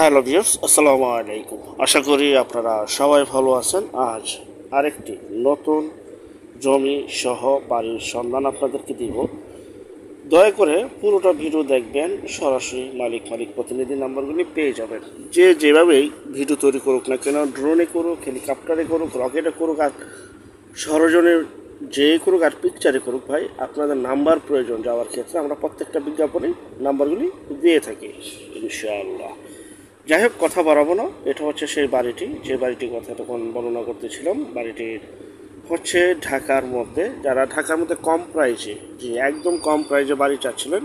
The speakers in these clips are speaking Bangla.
হ্যালো ভিউয়ার্স, আসসালামু আলাইকুম। আশা করি আপনারা সবাই ভালো আছেন। আজ আরেকটি নতুন জমি সহ বাড়ির সন্ধান আপনাদেরকে দিব। দয়া করে পুরোটা ভিডিও দেখবেন, সরাসরি মালিক প্রতিনিধি নাম্বারগুলি পেয়ে যাবেন। যে যেভাবেই ভিডিও তৈরি করুক না কেন, ড্রোনে করুক, হেলিকপ্টারে করুক, রকেটে করুক, আর সরজনের যে করুক, আর পিকচারে করুক, ভাই আপনাদের নাম্বার প্রয়োজন যাওয়ার ক্ষেত্রে আমরা প্রত্যেকটা বিজ্ঞাপনে নাম্বারগুলি দিয়ে থাকি ইনশাআল্লাহ। যাই হোক, কথা বাড়াবো না। এটা হচ্ছে সেই বাড়িটি, যে বাড়িটির কথা তখন বর্ণনা করতেছিলাম। বাড়িটির হচ্ছে ঢাকার মধ্যে, যারা ঢাকার মধ্যে কম প্রাইজে, যে একদম কম প্রাইজে বাড়ি চাচ্ছিলেন,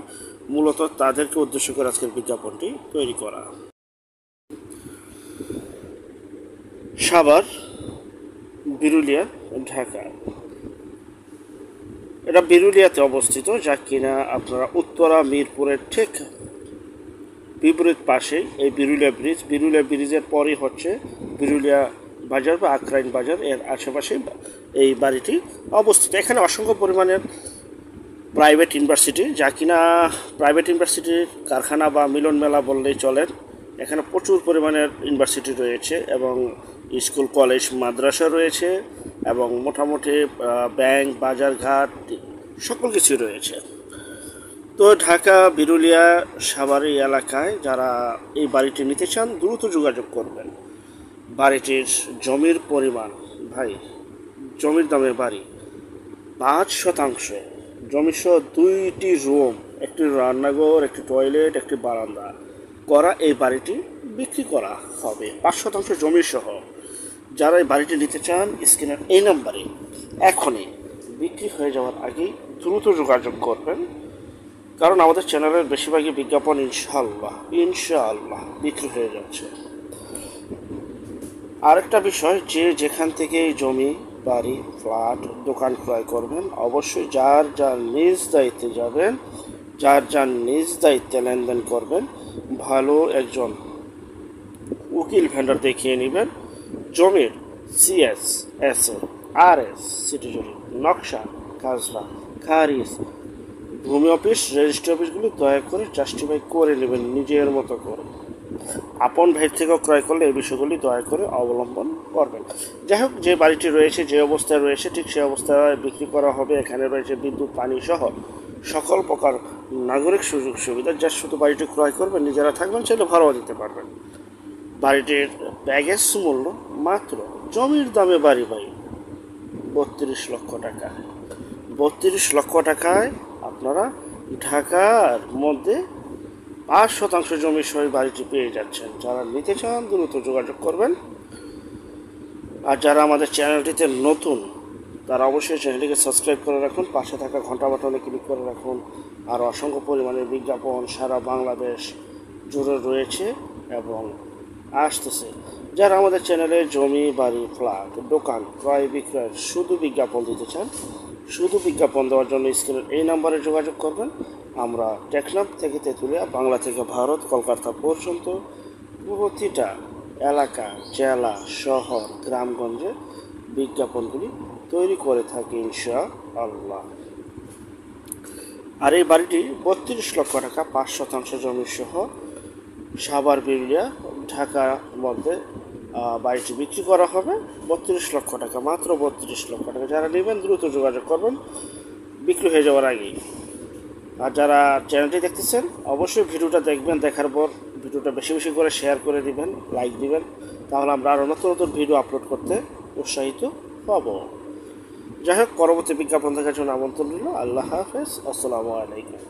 মূলত তাদেরকে উদ্দেশ্য করে আজকের বিজ্ঞাপনটি তৈরি করা। সাভার, বিরুলিয়া, ঢাকা। এটা বিরুলিয়াতে অবস্থিত, যা কিনা আপনারা উত্তরা মিরপুরের ঠিক বিপরীত পাশেই এই বিরুলিয়া ব্রিজের পরই হচ্ছে বিরুলিয়া বাজার বা আখরাইন বাজার, এর আশেপাশে এই বাড়িটি অবস্থিত। এখানে অসংখ্য পরিমাণের প্রাইভেট ইউনিভার্সিটি, যা কিনা প্রাইভেট ইউনিভার্সিটির কারখানা বা মিলন মেলা বললেই চলেন। এখানে প্রচুর পরিমাণের ইউনিভার্সিটি রয়েছে এবং স্কুল, কলেজ, মাদ্রাসা রয়েছে এবং মোটামুটি ব্যাংক, বাজারঘাট সকল কিছুই রয়েছে। তো ঢাকা, বিরুলিয়া, সাভার এলাকায় যারা এই বাড়িটি নিতে চান দ্রুত যোগাযোগ করবেন। বাড়িটির জমির পরিমাণ, ভাই জমির দামে বাড়ি 5%, জমিসহ 2টি রুম, একটি রান্নাঘর, একটি টয়লেট, একটি বারান্দা করা এই বাড়িটি বিক্রি করা হবে 5% জমিসহ। যারা এই বাড়িটি নিতে চান স্ক্রিনের এই নাম্বারে এখনই, বিক্রি হয়ে যাওয়ার আগেই দ্রুত যোগাযোগ করবেন, কারণ আমাদের চ্যানেলের বেশিরভাগই বিজ্ঞাপন ইনশাআল্লাহ বিক্রি হয়ে যাচ্ছে। আরেকটা বিষয়, যে যেখান থেকে জমি, বাড়ি, ফ্ল্যাট, দোকান ক্রয় করবেন, অবশ্যই যার যার নিজ দায়িত্বে যাবেন, যার যার নিজ দায়িত্বে লেনদেন করবেন। ভালো একজন উকিল ভেন্ডার দেখিয়ে নেবেন। জমির CS, SA, RS, সিটি জরিপ, নকশা, খাজনা, খারিজ, ভূমি অফিস, রেজিস্ট্রি অফিসগুলি দয়া করে জাস্টিফাই করে নেবেন নিজের মতো করে। আপন ভাই থেকেও ক্রয় করলে এই বিষয়গুলি দয়া করে অবলম্বন করবেন। যাই হোক, যে বাড়িটি রয়েছে, যে অবস্থায় রয়েছে, ঠিক সেই অবস্থায় বিক্রি করা হবে। এখানে রয়েছে বিদ্যুৎ, পানি সহ সকল প্রকার নাগরিক সুযোগ সুবিধা। যা শুধু বাড়িটি ক্রয় করবেন, নিজেরা থাকবেন, চাইলে ভাড়াও দিতে পারবেন। বাড়িটির প্যাকেজ মূল্য মাত্র, জমির দামে বাড়ি ভাই 32 লক্ষ টাকা। 32 লক্ষ টাকায় আপনারা ঢাকার মধ্যে 5% জমি সহ বাড়িটি পেয়ে যাচ্ছেন। যারা নিতে চান দ্রুত যোগাযোগ করবেন। আর যারা আমাদের চ্যানেলটিতে নতুন, তারা অবশ্যই চ্যানেলটিকে সাবস্ক্রাইব করে রাখুন, পাশে থাকা ঘন্টা বাটনে ক্লিক করে রাখুন। আর অসংখ্য পরিমাণের বিজ্ঞাপন সারা বাংলাদেশ জুড়ে রয়েছে এবং আসতেছে। যারা আমাদের চ্যানেলে জমি, বাড়ি, ফ্ল্যাট, দোকান ক্রয় বিক্রয়ের শুধু বিজ্ঞাপন দিতে চান, শুধু বিজ্ঞাপন দেওয়ার জন্য স্ক্রিনের এই নাম্বারে যোগাযোগ করবেন। আমরা টেকনাফ থেকে তেঁতুলিয়া, বাংলা থেকে ভারত, কলকাতা পর্যন্ত প্রতিটা এলাকা, জেলা, শহর, গ্রামগঞ্জে বিজ্ঞাপনগুলি তৈরি করে থাকি ইনশাআল্লাহ। আর এই বাড়িটি 32 লক্ষ টাকা, 5% জমি সহ সাভার, বিরুলিয়া, ঢাকার মধ্যে বাড়িটি বিক্রি করা হবে 32 লক্ষ টাকা, মাত্র 32 লক্ষ টাকা। যারা নেবেন দ্রুত যোগাযোগ করবেন, বিক্রি হয়ে যাওয়ার আগেই। আর যারা চ্যানেলটি দেখতেছেন অবশ্যই ভিডিওটা দেখবেন, দেখার পর ভিডিওটা বেশি বেশি করে শেয়ার করে দিবেন, লাইক দিবেন, তাহলে আমরা আরও নতুন নতুন ভিডিও আপলোড করতে উৎসাহিত হব। যাই হোক, পরবর্তী বিজ্ঞাপন দেখার জন্য আমন্ত্রণ রইল। আল্লাহ হাফেজ, আসসালামু আলাইকুম।